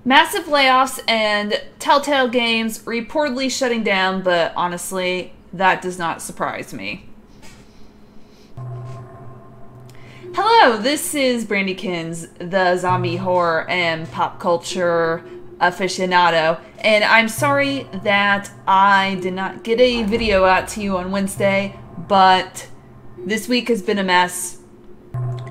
Massive layoffs and Telltale Games reportedly shutting down, but honestly, that does not surprise me. Hello, this is Brandykins, the zombie horror and pop culture aficionado, and I'm sorry that I did not get a video out to you on Wednesday, but this week has been a mess,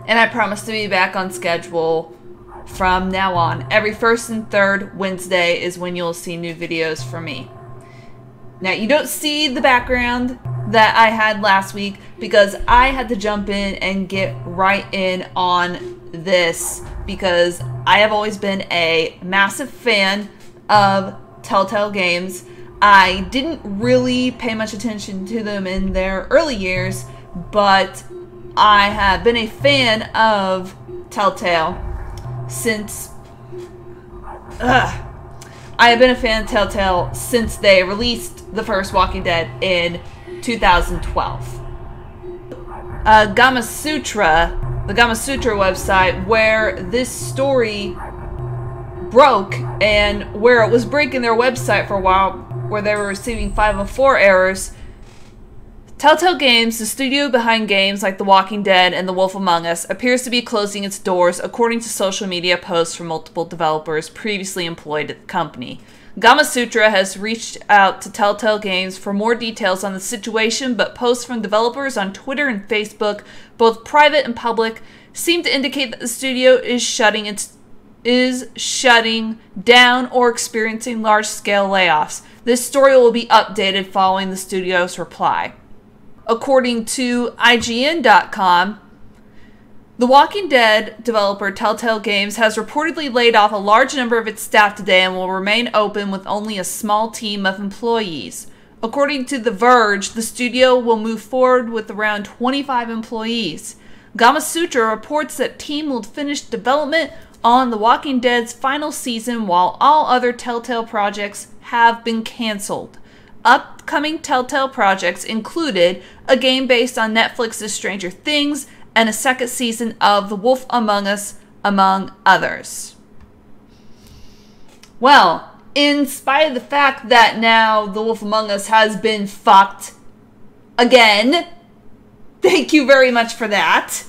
and I promise to be back on schedule from now on. Every first and third Wednesday is when you'll see new videos from me. Now, you don't see the background that I had last week because I had to jump in and get right in on this because I have always been a massive fan of Telltale Games. I didn't really pay much attention to them in their early years, but I have been a fan of Telltale since I have been a fan of Telltale since they released the first Walking Dead in 2012. Gama Sutra, the Gama Sutra website, where this story broke and where it was breaking their website for a while, where they were receiving 504 errors. Telltale Games, the studio behind games like The Walking Dead and The Wolf Among Us, appears to be closing its doors according to social media posts from multiple developers previously employed at the company. Gama Sutra has reached out to Telltale Games for more details on the situation, but posts from developers on Twitter and Facebook, both private and public, seem to indicate that the studio is shutting down or experiencing large-scale layoffs. This story will be updated following the studio's reply. According to IGN.com, The Walking Dead developer Telltale Games has reportedly laid off a large number of its staff today and will remain open with only a small team of employees. According to The Verge, the studio will move forward with around 25 employees. Gama Sutra reports that team will finish development on The Walking Dead's final season while all other Telltale projects have been canceled. Upcoming Telltale projects included a game based on Netflix's Stranger Things and a second season of The Wolf Among Us, among others. Well, in spite of the fact that now The Wolf Among Us has been fucked again, thank you very much for that.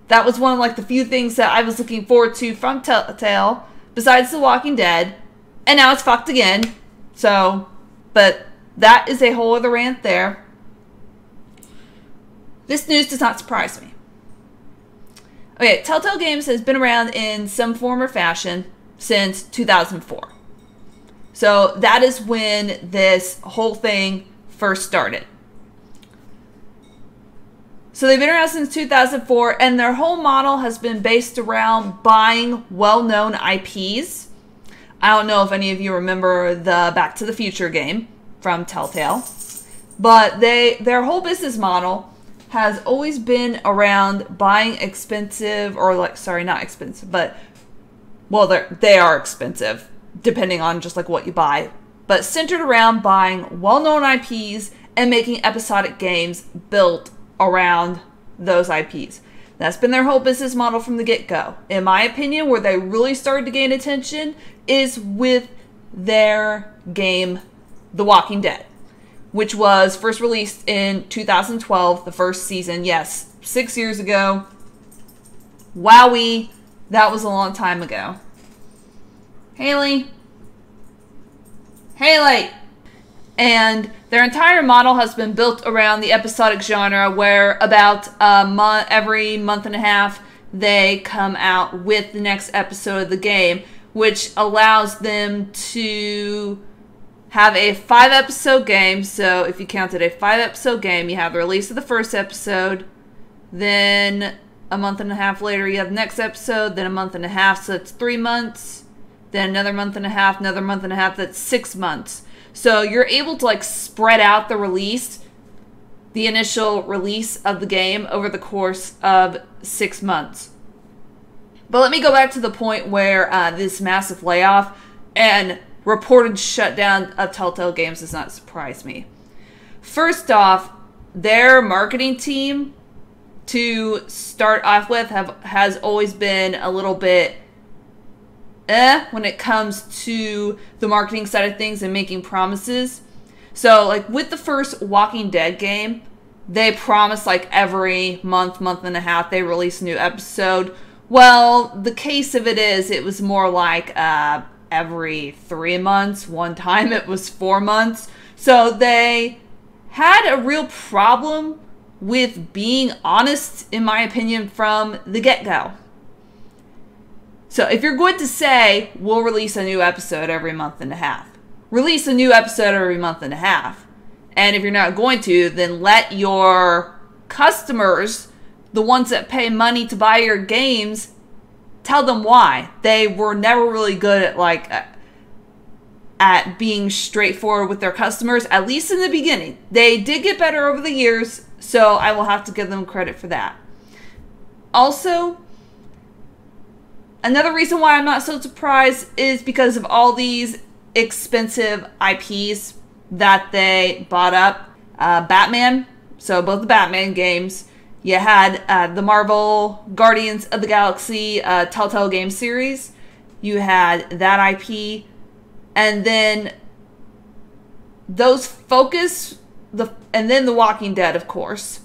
That was one of the few things that I was looking forward to from Telltale, besides The Walking Dead, and now it's fucked again. So, but that is a whole other rant there. This news does not surprise me. Okay, Telltale Games has been around in some form or fashion since 2004. So that is when this whole thing first started. So they've been around since 2004, and their whole model has been based around buying well-known IPs. I don't know if any of you remember the Back to the Future game from Telltale, but their whole business model has always been around buying expensive, or not expensive, but, well, they are expensive, depending on just what you buy, but centered around buying well-known IPs and making episodic games built around those IPs. That's been their whole business model from the get-go. In my opinion, where they really started to gain attention is with their game, The Walking Dead, which was first released in 2012, the first season. Yes, 6 years ago. Wowee, that was a long time ago. Haley. And their entire model has been built around the episodic genre, where about every month and a half they come out with the next episode of the game, which allows them to have a 5-episode game. So if you counted a 5-episode game, you have the release of the first episode, then a month and a half later you have the next episode, then a month and a half, so that's 3 months, then another month and a half, another month and a half, that's 6 months. So you're able to spread out the initial release of the game over the course of 6 months. But let me go back to the point where this massive layoff and reported shutdown of Telltale Games does not surprise me. First off, their marketing team, to start off with, has always been a little bit when it comes to the marketing side of things and making promises. So, like, with the first Walking Dead game, they promised, like, every month and a half they release a new episode. Well, the case of it is, it was more like every 3 months. One time it was 4 months. So they had a real problem with being honest, in my opinion, from the get-go. So if you're going to say, we'll release a new episode every month and a half, release a new episode every month and a half. And if you're not going to, then let your customers, the ones that pay money to buy your games, tell them why. They were never really good at being straightforward with their customers, at least in the beginning. They did get better over the years, so I will have to give them credit for that. Also, another reason why I'm not so surprised is because of all these expensive IPs that they bought up. Batman, so both the Batman games. You had the Marvel Guardians of the Galaxy Telltale game series. You had that IP. And then those focus, and then The Walking Dead, of course.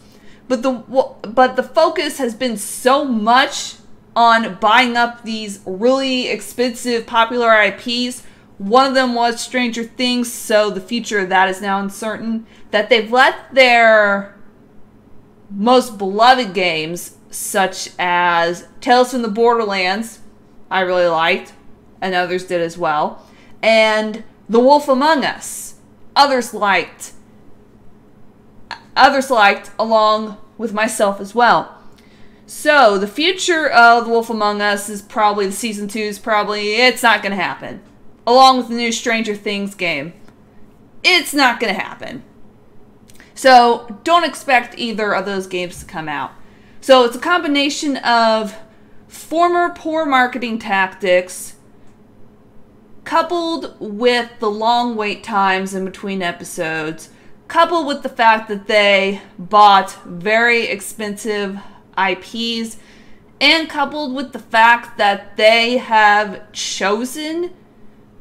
But the focus has been so much on buying up these really expensive, popular IPs. One of them was Stranger Things, so the future of that is now uncertain. That they've let their most beloved games, such as Tales from the Borderlands, I really liked, and others did as well, and The Wolf Among Us, others liked, along with myself as well. So the future of The Wolf Among Us is probably, the season 2 is probably, it's not going to happen. Along with the new Stranger Things game, it's not going to happen. So don't expect either of those games to come out. So it's a combination of former poor marketing tactics coupled with the long wait times in between episodes, coupled with the fact that they bought very expensive IPs, and coupled with the fact that they have chosen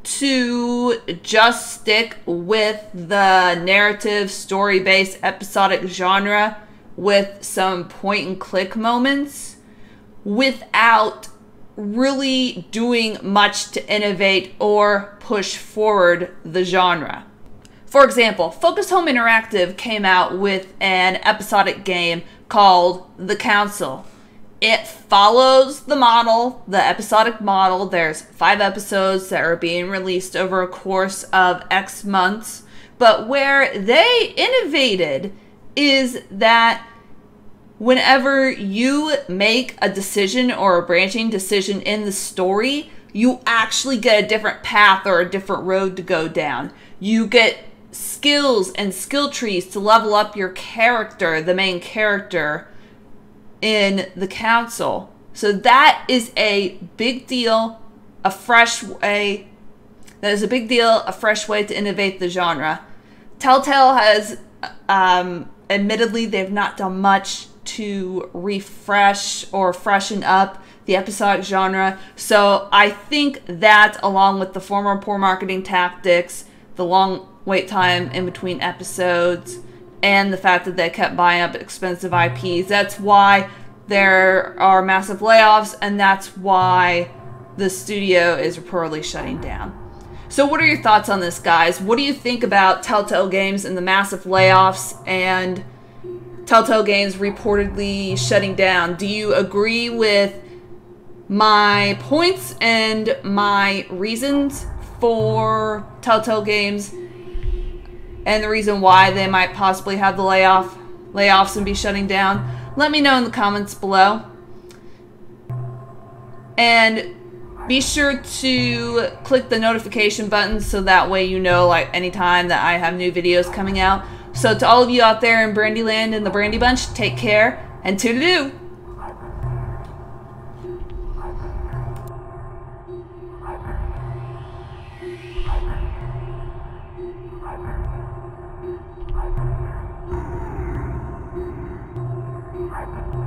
to just stick with the narrative, story-based, episodic genre with some point-and-click moments without really doing much to innovate or push forward the genre. For example, Focus Home Interactive came out with an episodic game called The Council. It follows the model, the episodic model. There's 5 episodes that are being released over a course of X months. But where they innovated is that whenever you make a decision or a branching decision in the story, you actually get a different path or a different road to go down. You get skills and skill trees to level up your character, the main character, in The Council. So that is a big deal, a fresh way. That is a big deal, a fresh way to innovate the genre. Telltale has, admittedly, they've not done much to refresh or freshen up the episodic genre. So I think that, along with the former poor marketing tactics, the long wait time in between episodes, and the fact that they kept buying up expensive IPs, that's why there are massive layoffs, and that's why the studio is reportedly shutting down. So what are your thoughts on this, guys? What do you think about Telltale Games and the massive layoffs and Telltale Games reportedly shutting down? Do you agree with my points and my reasons for Telltale Games and the reason why they might possibly have the layoffs and be shutting down? Let me know in the comments below. And be sure to click the notification button so that way you know, like, anytime that I have new videos coming out. So to all of you out there in Brandyland and the Brandy Bunch, take care and toodaloo. Bye.